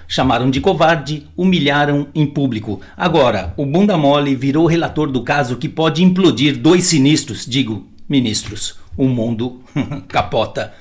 Chamaram de covarde, humilharam em público. Agora, o bunda mole virou relator do caso que pode implodir dois sinistros, ministros. O mundo capota.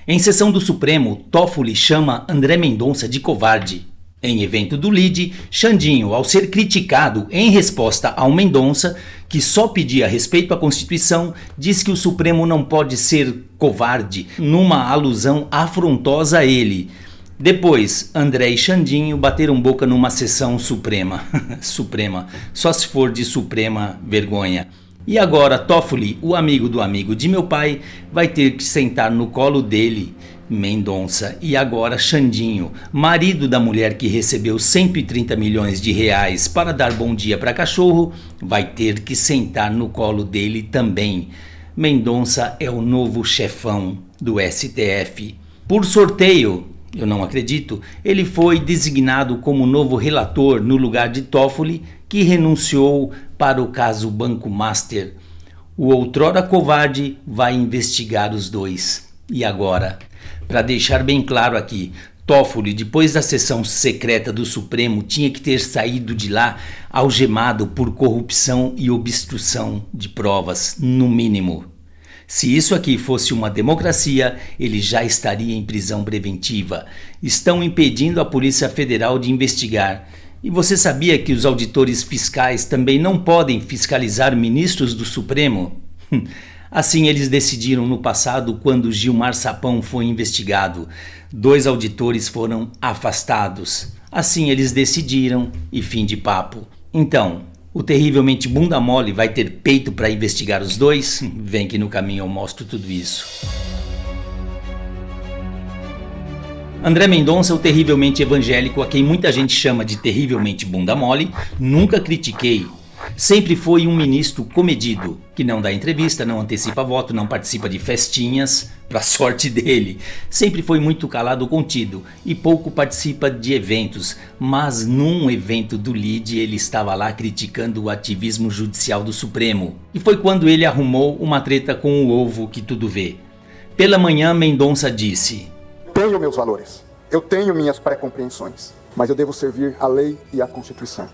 Em sessão do Supremo, Toffoli chama André Mendonça de covarde. Em evento do Lide, Xandinho, ao ser criticado em resposta ao Mendonça, que só pedia respeito à Constituição, diz que o Supremo não pode ser covarde, numa alusão afrontosa a ele. Depois, André e Xandinho bateram boca numa sessão suprema. Suprema, só se for de suprema vergonha. E agora Toffoli, o amigo do amigo de meu pai, vai ter que sentar no colo dele, Mendonça. E agora Xandinho, marido da mulher que recebeu 130 milhões de reais para dar bom dia para cachorro, vai ter que sentar no colo dele também. Mendonça é o novo chefão do STF. Por sorteio, eu não acredito, ele foi designado como novo relator no lugar de Toffoli, que renunciou para o caso Banco Master. O outrora covarde vai investigar os dois. E agora? Para deixar bem claro aqui, Toffoli, depois da sessão secreta do Supremo, tinha que ter saído de lá algemado por corrupção e obstrução de provas, no mínimo. Se isso aqui fosse uma democracia, ele já estaria em prisão preventiva. Estão impedindo a Polícia Federal de investigar. E você sabia que os auditores fiscais também não podem fiscalizar ministros do Supremo? Assim eles decidiram no passado, quando Gilmar Sapão foi investigado. 2 auditores foram afastados. Assim eles decidiram e fim de papo. Então, o terrivelmente bunda mole vai ter peito para investigar os dois? Vem que no caminho eu mostro tudo isso. André Mendonça, o terrivelmente evangélico, a quem muita gente chama de terrivelmente bunda mole, nunca critiquei. Sempre foi um ministro comedido, que não dá entrevista, não antecipa voto, não participa de festinhas, pra sorte dele. Sempre foi muito calado, contido e pouco participa de eventos, mas num evento do Lide ele estava lá criticando o ativismo judicial do Supremo. E foi quando ele arrumou uma treta com o ovo que tudo vê. Pela manhã Mendonça disse: tenho meus valores, eu tenho minhas pré-compreensões, mas eu devo servir à lei e à Constituição.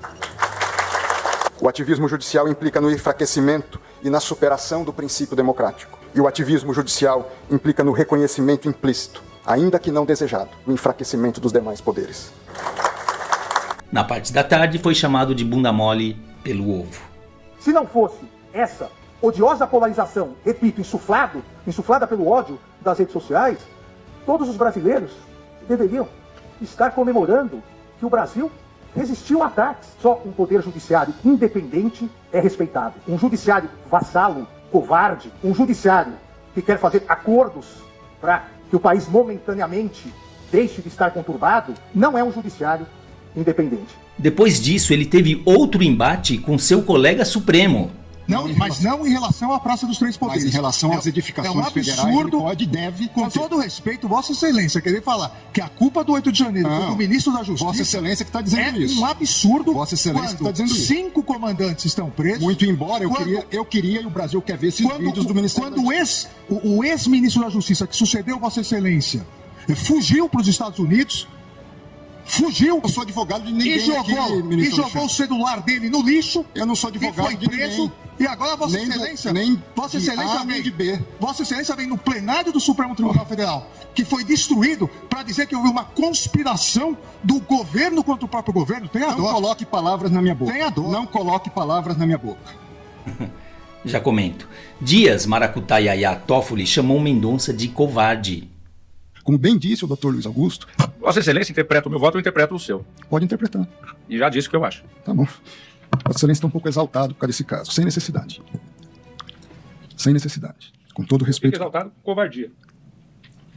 O ativismo judicial implica no enfraquecimento e na superação do princípio democrático. E o ativismo judicial implica no reconhecimento implícito, ainda que não desejado, no enfraquecimento dos demais poderes. Na parte da tarde foi chamado de bunda mole pelo ovo. Se não fosse essa odiosa polarização, repito, insuflada pelo ódio das redes sociais, todos os brasileiros deveriam estar comemorando que o Brasil resistiu a ataques. Só um poder judiciário independente é respeitado. Um judiciário vassalo, covarde, um judiciário que quer fazer acordos para que o país momentaneamente deixe de estar conturbado, não é um judiciário independente. Depois disso, ele teve outro embate com seu colega supremo. Não, mas não em relação à Praça dos Três Poderes. Mas em relação às edificações federais, ele pode e deve com todo respeito, Vossa Excelência, querer falar que a culpa do 8 de janeiro foi do ministro da Justiça. Vossa Excelência que está dizendo isso. É um absurdo. Vossa Excelência que está dizendo isso. 5 comandantes estão presos. Muito embora, eu queria e o Brasil quer ver esses vídeos do Ministério da Justiça. Quando o ex-ministro da Justiça, que sucedeu Vossa Excelência, fugiu para os Estados Unidos, fugiu. Eu sou advogado de ninguém e jogou o celular dele no lixo. Eu não sou advogado e foi preso. Ninguém. E agora Vossa Excelência, Vossa Excelência vem no plenário do Supremo Tribunal Federal, que foi destruído, para dizer que houve uma conspiração do governo contra o próprio governo. Não coloque palavras na minha boca. Tenha dor. Não coloque palavras na minha boca. Já comento. Dias Maracutaiaiá Toffoli chamou Mendonça de covarde. Como bem disse o Dr. Luiz Augusto... Vossa Excelência interpreta o meu voto, eu interpreto o seu. Pode interpretar. E já disse o que eu acho. Tá bom. Vossa Excelência está um pouco exaltado por causa desse caso. Sem necessidade. Sem necessidade. Com todo respeito... Fique exaltado, covardia.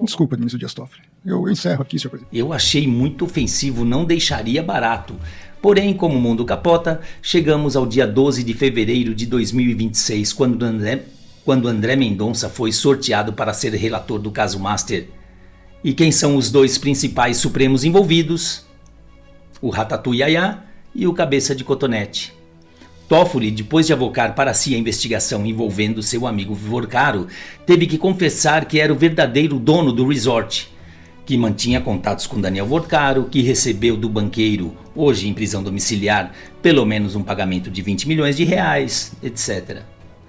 Desculpa, ministro Dias Toffoli. Eu encerro aqui, senhor presidente. Eu achei muito ofensivo, não deixaria barato. Porém, como o mundo capota, chegamos ao dia 12 de fevereiro de 2026, quando André Mendonça foi sorteado para ser relator do caso Master. E quem são os dois principais supremos envolvidos? O Ratatouille e o Cabeça de Cotonete. Toffoli, depois de avocar para si a investigação envolvendo seu amigo Vivorcaro, teve que confessar que era o verdadeiro dono do resort, que mantinha contatos com Daniel Vorcaro, que recebeu do banqueiro, hoje em prisão domiciliar, pelo menos um pagamento de 20 milhões de reais, etc.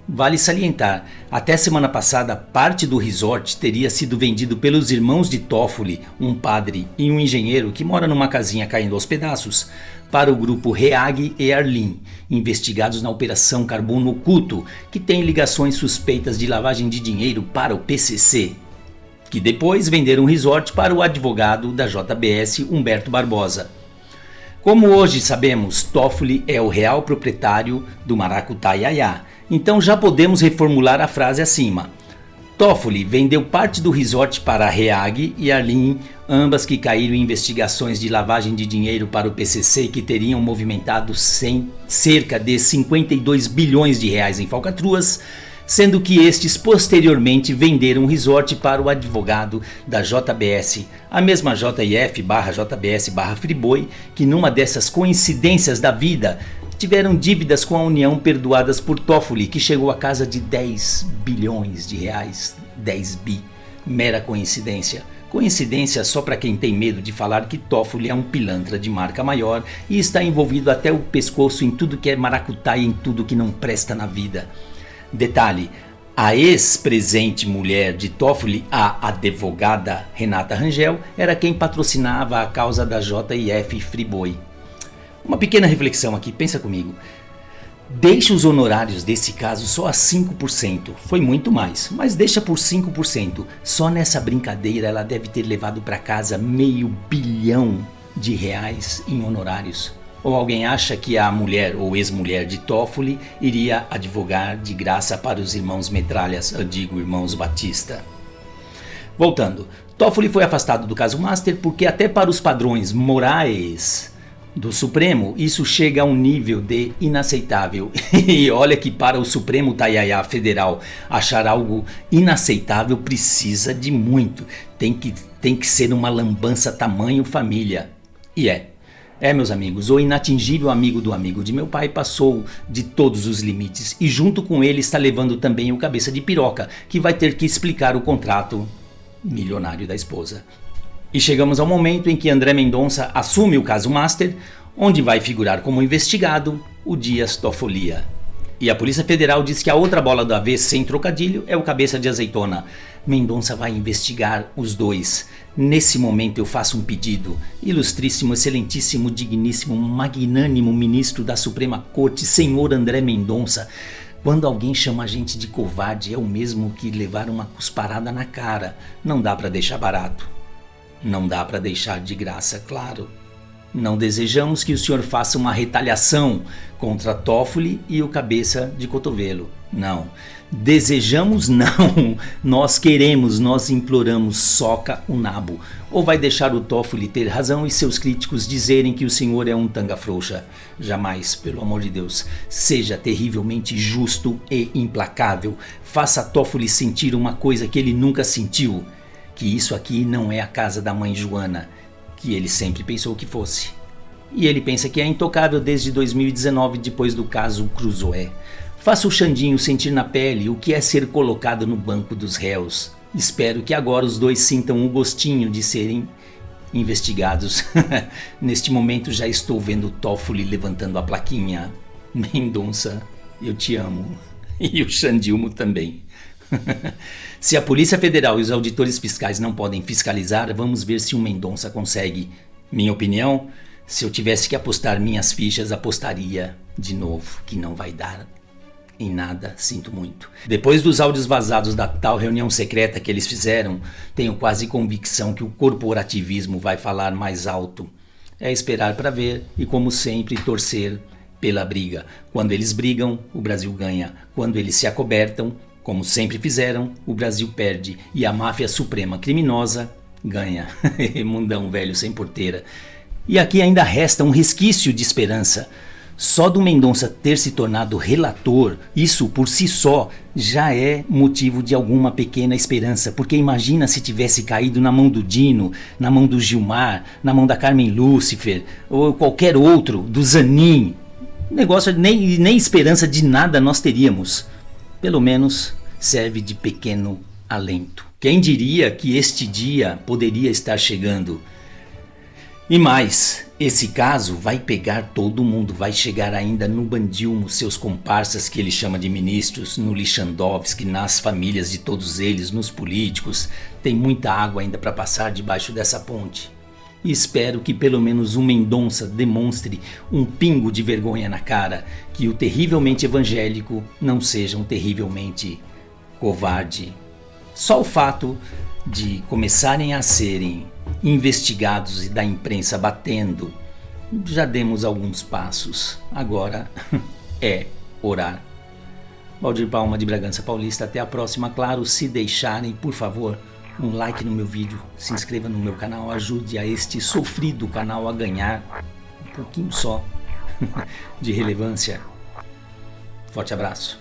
Vale salientar, até semana passada, parte do resort teria sido vendido pelos irmãos de Toffoli, um padre e um engenheiro que mora numa casinha caindo aos pedaços, para o grupo Reag e Arlim, investigados na Operação Carbono Oculto, que tem ligações suspeitas de lavagem de dinheiro para o PCC, que depois venderam o resort para o advogado da JBS, Humberto Barbosa. Como hoje sabemos, Toffoli é o real proprietário do Maracutaiaiá, então já podemos reformular a frase acima. Toffoli vendeu parte do resort para a Reag e Arlim, ambas que caíram em investigações de lavagem de dinheiro para o PCC que teriam movimentado cerca de 52 bilhões de reais em falcatruas, sendo que estes posteriormente venderam o resort para o advogado da JBS, a mesma JIF/JBS/Friboi, que numa dessas coincidências da vida tiveram dívidas com a União perdoadas por Toffoli, que chegou à casa de 10 bilhões de reais, 10 bi, mera coincidência. Coincidência só para quem tem medo de falar que Toffoli é um pilantra de marca maior e está envolvido até o pescoço em tudo que é maracutaia e em tudo que não presta na vida. Detalhe, a ex-presente mulher de Toffoli, a advogada Renata Rangel, era quem patrocinava a causa da JIF Friboi. Uma pequena reflexão aqui, pensa comigo. Deixa os honorários desse caso só a 5%, foi muito mais, mas deixa por 5%. Só nessa brincadeira ela deve ter levado para casa R$500 milhão em honorários. Ou alguém acha que a mulher ou ex-mulher de Toffoli iria advogar de graça para os irmãos Metralhas, eu digo irmãos Batista? Voltando, Toffoli foi afastado do caso Master porque até para os padrões morais do Supremo isso chega a um nível de inaceitável. E olha que para o Supremo Taiaiá Federal achar algo inaceitável precisa de muito. Tem que ser uma lambança tamanho família. E meus amigos, o inatingível amigo do amigo de meu pai passou de todos os limites e junto com ele está levando também o cabeça de piroca, que vai ter que explicar o contrato milionário da esposa. E chegamos ao momento em que André Mendonça assume o caso Master, onde vai figurar como investigado o Dias Toffolia. E a Polícia Federal diz que a outra bola da vez sem trocadilho é o cabeça de azeitona. Mendonça vai investigar os dois. Nesse momento eu faço um pedido. Ilustríssimo, excelentíssimo, digníssimo, magnânimo ministro da Suprema Corte, senhor André Mendonça. Quando alguém chama a gente de covarde é o mesmo que levar uma cusparada na cara. Não dá para deixar barato. Não dá para deixar de graça, claro. Não desejamos que o senhor faça uma retaliação contra Toffoli e o cabeça de cotovelo. Não. Desejamos não. Nós queremos, nós imploramos, soca o nabo. Ou vai deixar o Toffoli ter razão e seus críticos dizerem que o senhor é um tanga frouxa? Jamais, pelo amor de Deus. Seja terrivelmente justo e implacável. Faça Toffoli sentir uma coisa que ele nunca sentiu. Que isso aqui não é a casa da mãe Joana, que ele sempre pensou que fosse. E ele pensa que é intocável desde 2019, depois do caso Cruzoé. Faça o Xandinho sentir na pele o que é ser colocado no banco dos réus. Espero que agora os dois sintam o gostinho de serem investigados. Neste momento já estou vendo o Toffoli levantando a plaquinha. Mendonça, eu te amo. E o Xandilmo também. Se a Polícia Federal e os auditores fiscais não podem fiscalizar, vamos ver se o Mendonça consegue. Minha opinião, se eu tivesse que apostar minhas fichas, apostaria de novo, que não vai dar em nada, sinto muito. Depois dos áudios vazados da tal reunião secreta que eles fizeram, tenho quase convicção que o corporativismo vai falar mais alto. É esperar para ver e, como sempre, torcer pela briga. Quando eles brigam, o Brasil ganha. Quando eles se acobertam, como sempre fizeram, o Brasil perde e a máfia suprema criminosa ganha. Mundão velho sem porteira. E aqui ainda resta um resquício de esperança. Só do Mendonça ter se tornado relator, isso por si só já é motivo de alguma pequena esperança, porque imagina se tivesse caído na mão do Dino, na mão do Gilmar, na mão da Carmen Lúcifer ou qualquer outro, do Zanin. Negócio nem esperança de nada nós teríamos. Pelo menos serve de pequeno alento. Quem diria que este dia poderia estar chegando? E mais, esse caso vai pegar todo mundo, vai chegar ainda no Bandilmo, seus comparsas que ele chama de ministros, no Lichandowski, nas famílias de todos eles, nos políticos. Tem muita água ainda para passar debaixo dessa ponte. E espero que pelo menos o Mendonça demonstre um pingo de vergonha na cara, que o terrivelmente evangélico não seja um terrivelmente covarde. Só o fato de começarem a serem investigados e da imprensa batendo, já demos alguns passos. Agora é orar. Valdir Palma, de Bragança Paulista. Até a próxima. Claro, se deixarem, por favor, um like no meu vídeo, se inscreva no meu canal, ajude a este sofrido canal a ganhar um pouquinho só de relevância. Forte abraço.